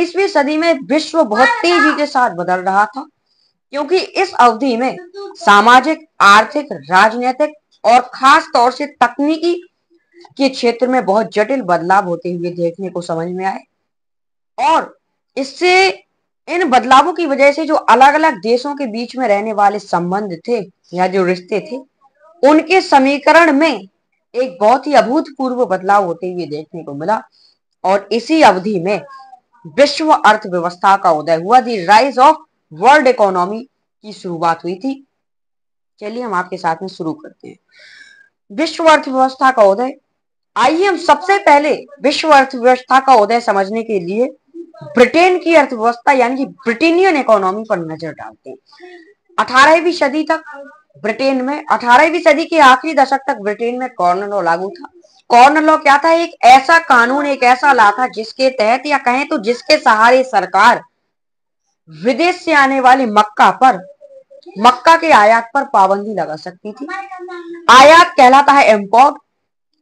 19वीं सदी में विश्व बहुत तेजी के साथ बदल रहा था, क्योंकि इस अवधि में सामाजिक, आर्थिक, राजनीतिक और खास तौर से तकनीकी के क्षेत्र में बहुत जटिल बदलाव होते हुए देखने को समझ में आए। और इससे इन बदलावों की वजह से जो अलग अलग देशों के बीच में रहने वाले संबंध थे या जो रिश्ते थे, उनके समीकरण में एक बहुत ही अभूतपूर्व बदलाव होते हुए देखने को मिला। और इसी अवधि में विश्व अर्थव्यवस्था का उदय हुआ, दी राइज ऑफ वर्ल्ड इकोनॉमी की शुरुआत हुई थी। चलिए हम आपके साथ में शुरू करते हैं। विश्व अर्थव्यवस्था का उदय। आइए हम सबसे पहले विश्व अर्थव्यवस्था का उदय समझने के लिए ब्रिटेन की अर्थव्यवस्था यानी कि ब्रिटेनियन इकोनॉमी पर नजर डालते हैं। 18वीं सदी तक ब्रिटेन में 18वीं सदी के आखिरी दशक तक ब्रिटेन में कॉर्न लॉ लागू था। कॉर्न लॉ क्या था? एक ऐसा कानून, एक ऐसा लॉ था जिसके तहत या कहें तो जिसके सहारे सरकार विदेश से आने वाले मक्का के आयात पर पाबंदी लगा सकती थी। आयात कहलाता है इंपोर्ट।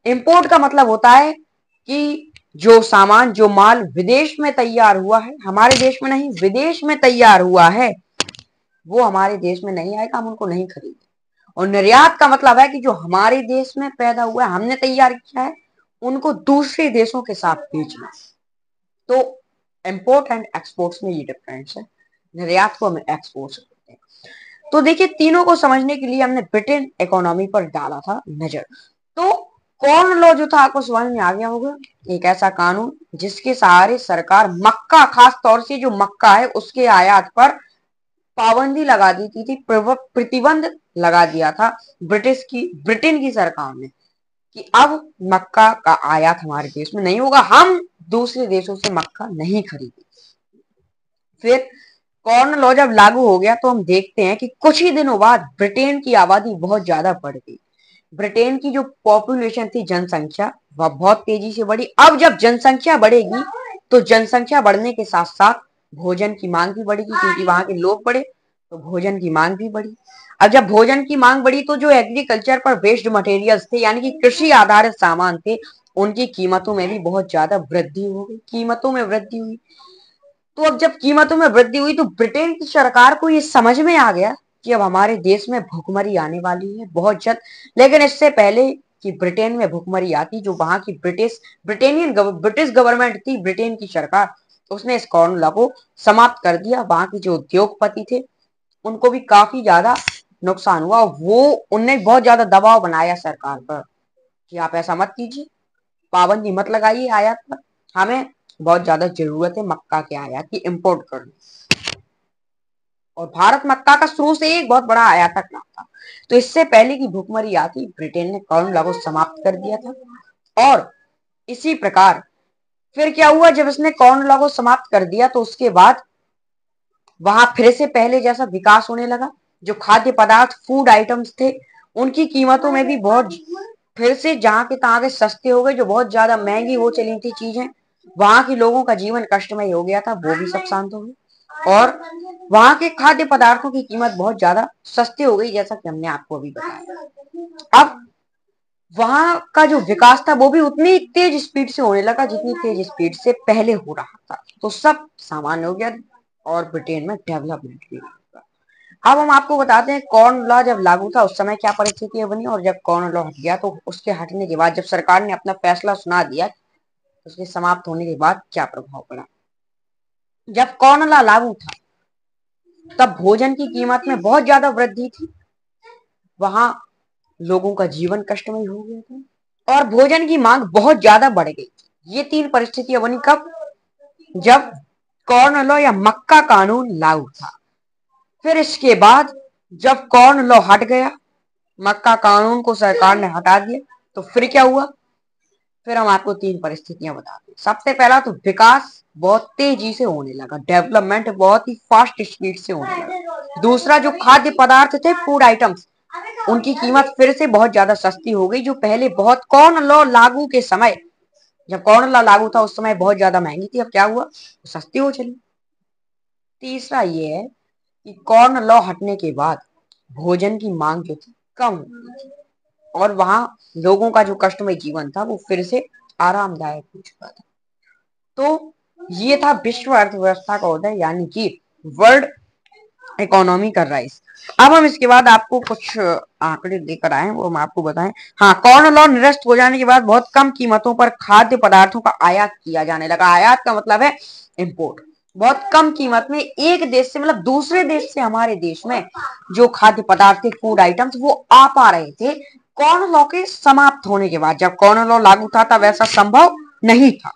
इंपोर्ट का मतलब होता है कि जो सामान, जो माल विदेश में तैयार हुआ है, हमारे देश में नहीं, विदेश में तैयार हुआ है, वो हमारे देश में नहीं आएगा, हम उनको नहीं खरीदेंगे। और निर्यात का मतलब है कि जो हमारे देश में पैदा हुआ है, हमने तैयार किया है, उनको दूसरे देशों के साथ बेचना। तो इंपोर्ट एंड एक्सपोर्ट्स में ये डिफरेंस है। निर्यात को हम एक्सपोर्ट करते हैं। तो देखिए, तीनों को समझने के लिए हमने ब्रिटेन इकोनॉमी पर डाला था नजर। तो कॉर्न लॉ जो था आपको समझ में आ गया होगा। एक ऐसा कानून जिसके सहारे सरकार मक्का, खास तौर से जो मक्का है उसके आयात पर पाबंदी लगा दी थी, प्रतिबंध लगा दिया था ब्रिटेन की सरकार ने कि अब मक्का का आयात हमारे देश में नहीं होगा, हम दूसरे देशों से मक्का नहीं खरीदेंगे। फिर कॉर्न लॉ जब लागू हो गया तो हम देखते हैं कि कुछ ही दिनों बाद ब्रिटेन की आबादी बहुत ज्यादा बढ़ गई। ब्रिटेन की जो पॉपुलेशन थी, जनसंख्या, वह बहुत तेजी से बढ़ी। अब जब जनसंख्या बढ़ेगी तो जनसंख्या बढ़ने के साथ साथ भोजन की मांग भी बढ़ेगी, क्योंकि वहां के लोग बढ़े तो भोजन की मांग भी बढ़ी। अब जब भोजन की मांग बढ़ी तो जो एग्रीकल्चर पर बेस्ड मटेरियल्स थे यानी कि कृषि आधारित सामान थे, उनकी कीमतों में भी बहुत ज्यादा वृद्धि हो गई, कीमतों में वृद्धि हुई। तो अब जब कीमतों में वृद्धि हुई तो ब्रिटेन की सरकार को ये समझ में आ गया कि अब हमारे देश में भुखमरी आने वाली है बहुत जल्द। लेकिन इससे पहले कि ब्रिटेन में भुखमरी आती, जो वहां की ब्रिटिश गवर्नमेंट थी, ब्रिटेन की सरकार, उसने इस कॉर्न लॉ को समाप्त कर दिया। वहां के जो उद्योगपति थे उनको भी काफी ज्यादा नुकसान हुआ। उनने बहुत ज्यादा दबाव बनाया सरकार पर कि आप ऐसा मत कीजिए, पाबंदी मत लगाइए आयात पर, हमें बहुत ज्यादा जरूरत है मक्का के आयात की, इंपोर्ट करनी। और भारत मक्का का शुरू से एक बहुत बड़ा आयातक ना था। तो इससे पहले की भुखमरी आती, ब्रिटेन ने कॉर्न लॉ को समाप्त कर दिया था। और इसी प्रकार फिर क्या हुआ, जब इसने कॉर्न लॉ को समाप्त कर दिया तो उसके बाद वहां फिर से पहले जैसा विकास होने लगा। जो खाद्य पदार्थ, फूड आइटम्स थे, उनकी कीमतों में भी बहुत फिर से जहां के तहां के सस्ते हो गए। जो बहुत ज्यादा महंगी हो चली थी चीजें, वहां के लोगों का जीवन कष्टमय हो गया था, वो भी सब शांत हो गए। और वहां के खाद्य पदार्थों की कीमत बहुत ज्यादा सस्ती हो गई, जैसा कि हमने आपको अभी बताया। अब वहां का जो विकास था वो भी उतनी तेज स्पीड से होने लगा जितनी तेज स्पीड से पहले हो रहा था। तो सब सामान्य हो गया और ब्रिटेन में डेवलपमेंट भी हुआ। अब हम आपको बताते हैं कॉर्न लॉ जब लागू था उस समय क्या परिस्थितियां बनी, और जब कॉर्न लॉ हट गया तो उसके हटने के बाद, जब सरकार ने अपना फैसला सुना दिया, उसके समाप्त होने के बाद क्या प्रभाव पड़ा। जब कॉर्न लॉ लागू था तब भोजन की कीमत में बहुत ज्यादा वृद्धि थी, वहां लोगों का जीवन कष्टमय हो गया था और भोजन की मांग बहुत ज्यादा बढ़ गई। ये तीन परिस्थितियां बनी कब? जब कॉर्न लॉ या मक्का कानून लागू था। फिर इसके बाद जब कॉर्न लॉ हट गया, मक्का कानून को सरकार ने हटा दिया, तो फिर क्या हुआ? फिर हम आपको तीन परिस्थितियां बताते हैं। सबसे पहला तो विकास बहुत तेजी से होने लगा, डेवलपमेंट बहुत ही फास्ट स्पीड से होने लगा। दूसरा, जो खाद्य पदार्थ थे, फूड आइटम्स, उनकी कीमत फिर से बहुत ज्यादा सस्ती हो गई। जो पहले बहुत कॉर्न लॉ लागू के समय, जब कॉर्न लॉ लागू था उस समय बहुत ज्यादा महंगी थी, अब क्या हुआ? सस्ती हो चली। तीसरा ये है कि कॉर्न लॉ हटने के बाद भोजन की मांग जो थी कम हो गई थी और वहां लोगों का जो कष्टमय जीवन था वो फिर से आरामदायक हो चुका था। तो ये था विश्व अर्थव्यवस्था का उदय, यानी कि वर्ल्ड इकोनॉमी का राइज। अब हम इसके बाद आपको कुछ आंकड़े लेकर आए, वो हम आपको बताएं। हाँ, कॉर्न लॉ निरस्त हो जाने के बाद बहुत कम कीमतों पर खाद्य पदार्थों का आयात किया जाने लगा। आयात का मतलब है इंपोर्ट। बहुत कम कीमत में एक देश से, मतलब दूसरे देश से हमारे देश में जो खाद्य पदार्थ थे, फूड आइटम्स, वो आ पा रहे थे कॉर्न लॉ के समाप्त होने के बाद। जब कॉर्न लॉ लागू था तब ऐसा संभव नहीं था।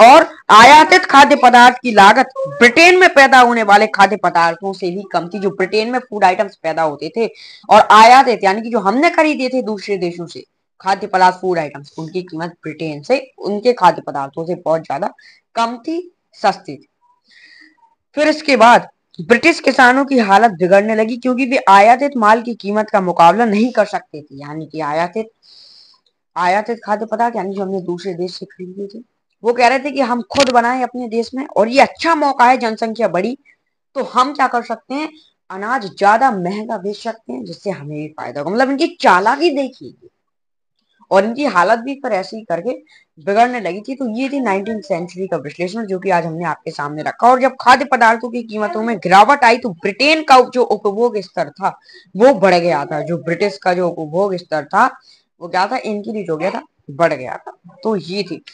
और आयातित खाद्य पदार्थ की लागत ब्रिटेन में पैदा होने वाले खाद्य पदार्थों से भी कम थी। जो ब्रिटेन में फूड आइटम्स पैदा होते थे और आयातित यानी कि जो हमने खरीदे थे दूसरे देशों से खाद्य पदार्थ, फूड आइटम्स, उनकी कीमत ब्रिटेन से उनके खाद्य पदार्थों से बहुत ज्यादा कम थी, सस्ती थी। फिर इसके बाद ब्रिटिश किसानों की हालत बिगड़ने लगी, क्योंकि वे आयातित माल की कीमत का मुकाबला नहीं कर सकते थे। यानी कि आयातित खाद्य पदार्थ, यानी जो हमने दूसरे देश से खरीदे थे, वो कह रहे थे कि हम खुद बनाएं अपने देश में, और ये अच्छा मौका है, जनसंख्या बढ़ी तो हम क्या कर सकते हैं, अनाज ज्यादा महंगा बेच सकते हैं, जिससे हमें भी फायदा होगा। मतलब इनकी चालाकी देखिए, और इनकी हालत भी फिर ऐसे ही करके बिगड़ने लगी थी। तो ये थी 19वीं सेंचुरी का विश्लेषण, जो कि आज हमने आपके सामने रखा। और जब खाद्य पदार्थों की कीमतों में गिरावट आई तो ब्रिटेन का जो उपभोग स्तर था वो बढ़ गया था। जो ब्रिटिश का जो उपभोग स्तर था वो क्या था, इंक्रीज हो गया था, बढ़ गया था। तो ये थी।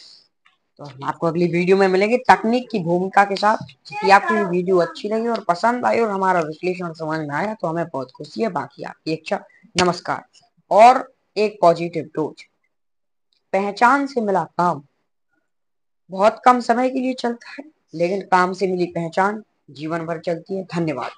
तो हम आपको अगली वीडियो में मिलेंगे तकनीक की भूमिका के साथ। यदि आपको ये वीडियो अच्छी लगी और पसंद आई और हमारा विश्लेषण समझ में आया तो हमें बहुत खुशी है। बाकी आपकी इच्छा। नमस्कार। और एक पॉजिटिव डोज, पहचान से मिला काम बहुत कम समय के लिए चलता है, लेकिन काम से मिली पहचान जीवन भर चलती है। धन्यवाद।